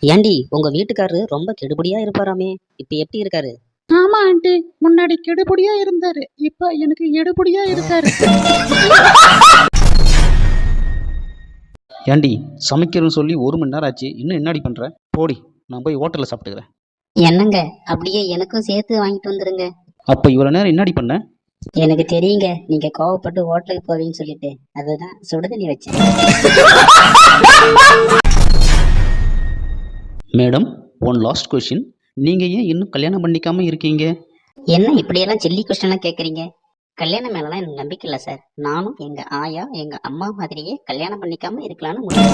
ஏண்டி உங்க வீட்டுக்காரரு ரொம்ப கெடுபடியா இருப்பாராமே, இப்ப எப்படி இருக்காரு? ஆமா ஆண்டி, முன்னாடி கெடுபடியா இருந்தாரு, இப்ப எனக்கு எடுபடியா இருக்காரு. ஏண்டி சமைக்கிறேன்னு சொல்லி 1 மணி நேரம் ஆச்சு, இன்னும் என்னடி பண்ற? போடி, நான் போய் ஹோட்டல்ல சாப்பிட்டுக்கிறேன். என்னங்க, அப்படியே எனக்கும் சேர்த்து வாங்கிட்டு வந்துருங்க. அப்ப இவ்வளவு நேரம் என்னடி பண்ண? எனக்கு தெரியுங்க, நீங்க கோவப்பட்டு ஹோட்டலுக்கு போவீங்கன்னு சொல்லிட்டு அதுதான் சுடுதண்ணி வச்சேன். Madam, one last question. நீங்க ஏன் இன்னும் கல்யாணம் பண்ணிக்காம இருக்கீங்க? என்ன இப்படியெல்லாம் சில்லி கொஸ்டின்லாம் கேட்குறீங்க? கல்யாணம் மேலாம் எனக்கு நம்பிக்கை இல்லை சார். நானும் எங்க ஆயா எங்க அம்மா மாதிரியே கல்யாணம் பண்ணிக்காம இருக்கலாம்னு முடிவு.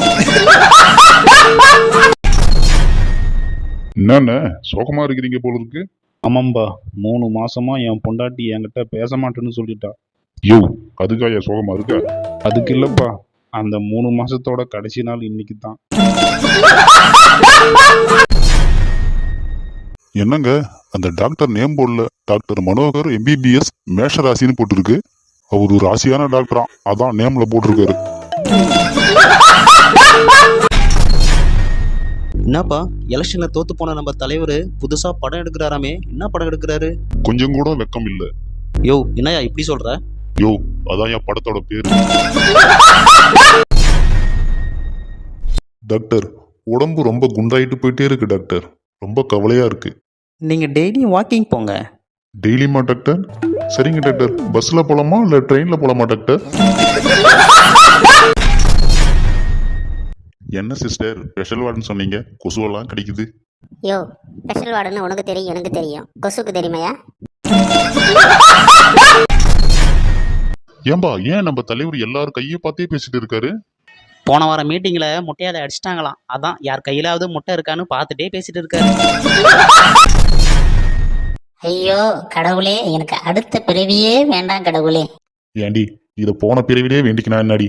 என்னண்ணே சோகமா இருக்கிறீங்க போல இருக்கு. ஆமாம்பா, 3 மாசமா என் பொண்டாட்டி என்கிட்ட பேச மாட்டேன்னு சொல்லிட்டா. யோ, அதுக்காயா சோகமா இருக்கா? அதுக்கு இல்லப்பா, அந்த 3 மாசத்தோட கடைசி நாள் இன்னைக்கு தான். என்னங்க, அந்த டாக்டர் நேம் போடல. டாக்டர் மனோகர் MBBS மேஷராசின்னு போட்டிருக்கு. அவர் ஒரு ராசியான டாக்டரா, அதான் நேம்ல போட்டிருக்காரு. என்னப்பா, எலெக்ஷன்ல தோத்து போன நம்ம தலைவர் புதுசா படம் எடுக்கிறாராமே, என்ன படம் எடுக்கிறாரு? கொஞ்சம் கூட வெக்கம் இல்ல. யோ, என்னயா இப்படி சொல்ற? யோ, அதான் என் படத்தோட பேரு. டாக்டர், உடம்பு ரொம்ப குண்டாயிட்டு போயிட்டே இருக்கு டாக்டர். ரொம்ப கவலையா இருக்கு. நீங்க டெய்லி வாக்கிங் போங்க. டெய்லியுமா டாக்டர்? சரிங்க டாக்டர், பஸ்ல போலாமா இல்ல ட்ரெயின்ல போலாமா டாக்டர்? என்ன சிஸ்டர், ஸ்பெஷல் வார்டுன்னு சொன்னீங்க, கொசுவெல்லாம் கிடைக்குது. யோ, ஸ்பெஷல் வார்டுன்னு உனக்கு தெரியும் எனக்கு தெரியும், கொசுக்கு தெரியுமையா? ஏன்பா, ஏன் நம்ம தலைவர் எல்லாரும் கையை பார்த்தே பேசிட்டு இருக்காரு? போன வாரம் மீட்டிங்ல முட்டையாத அடிச்சிட்டாங்களாம், அதான் யார் கையிலாவது முட்டை இருக்கான்னு பார்த்துட்டே பேசிட்டு இருக்காரு. ஐயோ கடவுளே, எனக்கு அடுத்த பிறவியே வேண்டாம் கடவுளே. ஏண்டி, இத போன பிறவிலே வேண்டிக்கினா என்னடி?